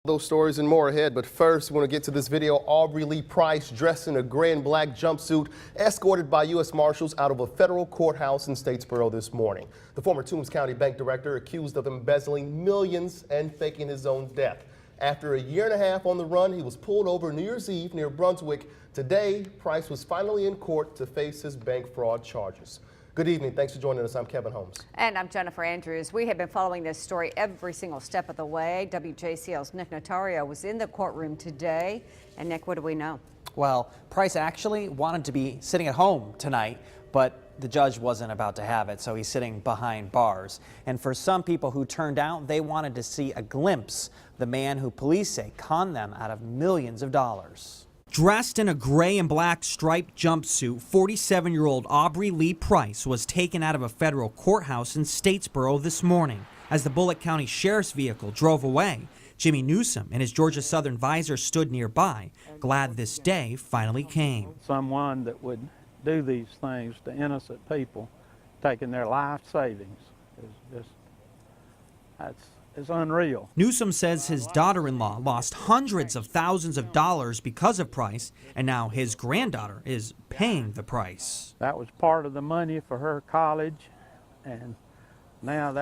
Those stories and more ahead, but first we want to get to this video. Aubrey Lee Price, dressed in a gray and black jumpsuit, escorted by U.S. Marshals out of a federal courthouse in Statesboro this morning. The former Toombs County bank director accused of embezzling millions and faking his own death. After a year and a half on the run, he was pulled over New Year's Eve near Brunswick. Today, Price was finally in court to face his bank fraud charges. Good evening. Thanks for joining us. I'm Kevin Holmes. And I'm Jennifer Andrews. We have been following this story every single step of the way. WJCL's Nick Notario was in the courtroom today. And Nick, what do we know? Well, Price actually wanted to be sitting at home tonight, but the judge wasn't about to have it, so he's sitting behind bars. And for some people who turned out, they wanted to see a glimpse of the man who police say conned them out of millions of dollars. Dressed in a gray and black striped jumpsuit, 47-year-old Aubrey Lee Price was taken out of a federal courthouse in Statesboro this morning. As the Bullitt County Sheriff's vehicle drove away, Jimmy Newsom and his Georgia Southern visor stood nearby, glad this day finally came. Someone that would do these things to innocent people, taking their life savings, is just, it's unreal. Newsom says his daughter-in-law lost hundreds of thousands of dollars because of Price, and now his granddaughter is paying the price. That was part of the money for her college, and now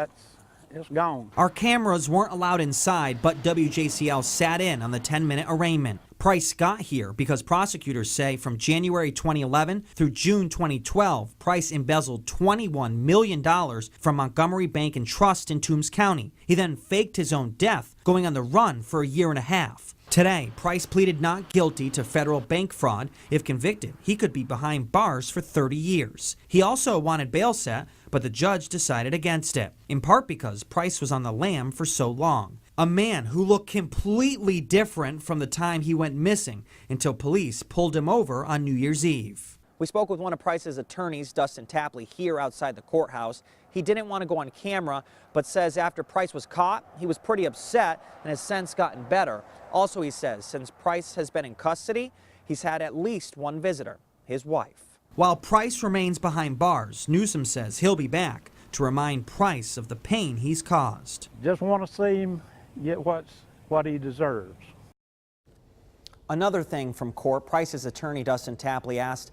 it's gone. Our cameras weren't allowed inside, but WJCL sat in on the 10-minute arraignment. Price got here because prosecutors say from January 2011 through June 2012, Price embezzled $21 million from Montgomery Bank and Trust in Toombs County. He then faked his own death, going on the run for a year and a half. Today, Price pleaded not guilty to federal bank fraud. If convicted, he could be behind bars for 30 years. He also wanted bail set, but the judge decided against it, in part because Price was on the lam for so long. A man who looked completely different from the time he went missing until police pulled him over on New Year's Eve. We spoke with one of Price's attorneys, Dustin Tapley, here outside the courthouse. He didn't want to go on camera, but says after Price was caught, he was pretty upset and has since gotten better. Also, he says, since Price has been in custody, he's had at least one visitor, his wife. While Price remains behind bars, Newsom says he'll be back to remind Price of the pain he's caused. Just want to see him get what he deserves. Another thing from court, Price's attorney, Dustin Tapley, asked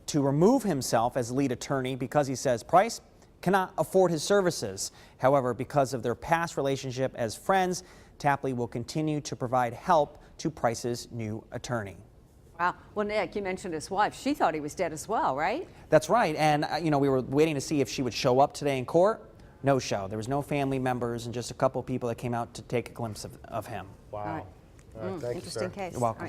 to remove himself as lead attorney because he says Price cannot afford his services. However, because of their past relationship as friends, Tapley will continue to provide help to Price's new attorney. Wow. Well, Nick, you mentioned his wife. She thought he was dead as well, right? That's right. And, we were waiting to see if she would show up today in court. No show. There was no family members and just a couple people that came out to take a glimpse of him. Wow. All right. Thank you, Interesting sir. case. You're welcome.